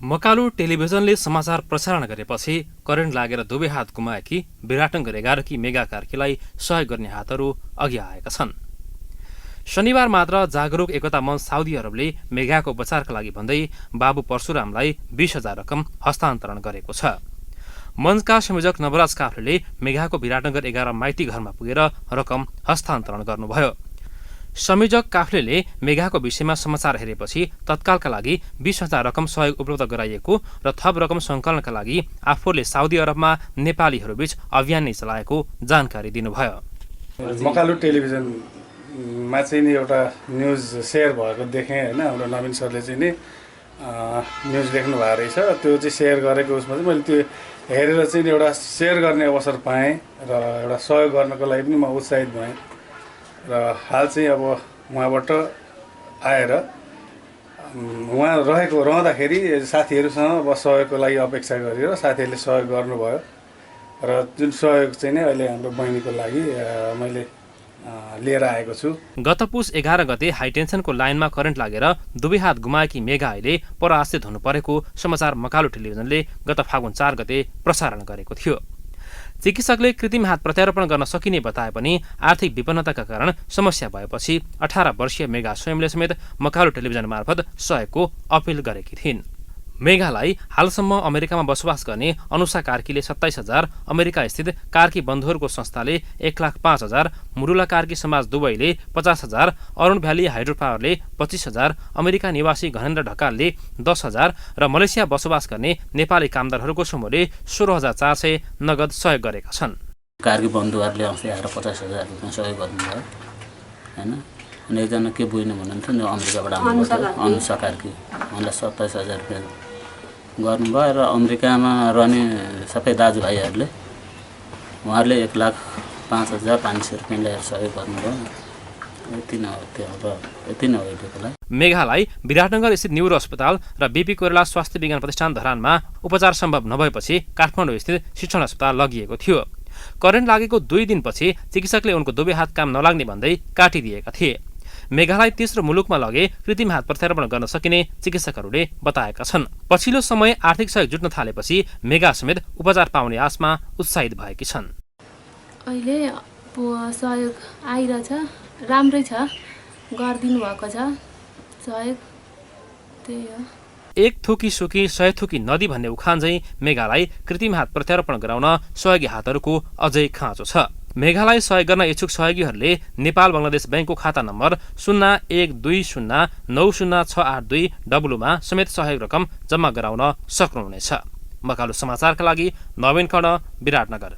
मकालु टेलिभिजनले समाचार प्रसारण गरेपछि करेन्ट लागेर दुवै हात गुमाएकी विराटनगर 11 मेगा कार्कीलाई सहयोग गर्ने हातहरू अघि आएका छन्। शनिबार मात्र जागरुक एकता मञ्च साउदी अरबले मेगाको उपचारका लागि भन्दै बाबु परशुरामलाई 20,000 रकम हस्तान्तरण गरेको छ। मञ्चका संयोजक नवराज काफ्लेले मेगाको विराटनगर 11 माइती घरमा पुगेर रकम हस्तान्तरण गर्नुभयो। संयोजक काफ्लेले मेगाको विषयमा समाचार हेरेपछि तत्कालका लागि 20,000 रकम सहयोग उपलब्ध गराइएको र थप रकम सङ्कलनका लागि आफूले साउदी अरबमा नेपालीहरूबीच अभियान नै चलाएको जानकारी दिनुभयो। मकालु टेलिभिजनमा चाहिँ नि एउटा न्युज सेयर भएको देखेँ होइन। हाम्रो नवीन सरले चाहिँ नि न्युज लेख्नु भएको रहेछ। त्यो चाहिँ सेयर गरेको उसमा चाहिँ मैले त्यो हेरेर चाहिँ एउटा सेयर गर्ने अवसर पाएँ र एउटा सहयोग गर्नको लागि पनि म उत्साहित भएँ। र हाल चाहिँ अब उहाँबाट आएर उहाँ रहँदाखेरि साथीहरूसँग अब सहयोगको लागि अपेक्षा गरेर साथीहरूले सहयोग गर्नुभयो र जुन सहयोग चाहिँ नै अहिले हाम्रो बहिनीको लागि मैले लिएर आएको छु। गत पुस 11 गते हाइटेन्सनको लाइनमा करेन्ट लागेर दुवै हात गुमाएकी मेगा अहिले परास्थित हुनु परेको समाचार मकालु टेलिभिजनले गत फागुन 4 गते प्रसारण गरेको थियो। चिकित्सकले कृत्रिम हात प्रत्यारोपण गर्न सकिने बताए पनि आर्थिक विपन्नताका कारण समस्या भएपछि 18 वर्षीय मेगा स्वयंले समेत मकालु टेलिभिजन मार्फत सहयोगको अपिल गरेकी थिइन्। मेगालाई हालसम्म अमेरिकामा बसोबास गर्ने अनुषा कार्कीले 27,000, अमेरिका स्थित कार्की बन्धुहरूको संस्थाले 1,05,000, मुरुला कार्की समाज दुबईले 50,000, अरुण भ्याली हाइड्रो पावरले 25,000, अमेरिका निवासी घनेन्द्र ढकालले 10,000 र मलेसिया बसोबास गर्ने नेपाली कामदारहरूको समूहले 16,400 नगद सहयोग गरेका छन्। कार्की बन्धुहरूले आउँछ आएर 50,000 रुपियाँ सहयोग गर्नुभयो होइन। अनि एकजना के बुझ्नु भन्नुहुन्छ अमेरिकाबाट आउनुभयो अनुषा कार्की, उहाँलाई 27,000 रुपियाँ गर्नुभयो र अमेरिकामा रहने सबै दाजुभाइहरूले उहाँहरूले 1,05,500 रुपियाँ ल्याएर सहयोग गर्नुभयो। यति नै हो अहिलेकोलाई। मेघालाई विराटनगर स्थित न्युरो अस्पताल र बीपी कोइराला स्वास्थ्य विज्ञान प्रतिष्ठान धरानमा उपचार सम्भव नभएपछि काठमाडौँ स्थित शिक्षण अस्पताल लगिएको थियो। करेन्ट लागेको 2 दिनपछि चिकित्सकले उनको दुवै हात काम नलाग्ने भन्दै काटिदिएका थिए। मेघालाई तेस्रो मुलुकमा लगे कृत्रिम हात प्रत्यारोपण गर्न सकिने चिकित्सकहरूले बताएका छन्। पछिल्लो समय आर्थिक सहयोग जुट्न थालेपछि मेघा समेत उपचार पाउने आशमा उत्साहित भएकी छन्। अहिले सहयोग आइरहेछ, राम्रै छ, गरिदिनु भएको छ सहयोग। त्यही हो। एक थुकी सुकी 100 थुकी नदी भन्ने उखान चाहिँ मेघालाई कृत्रिम हात प्रत्यारोपण गराउन सहयोगी हातहरूको अझै खाँचो छ। मेघालाई सहयोग गर्न इच्छुक सहयोगीहरूले नेपाल बङ्गलादेश ब्याङ्कको खाता नम्बर 0120900682 मा समेत सहयोग रकम जम्मा गराउन सक्नुहुनेछ। मकालु समाचारका लागि नवीन खड्का, विराटनगर।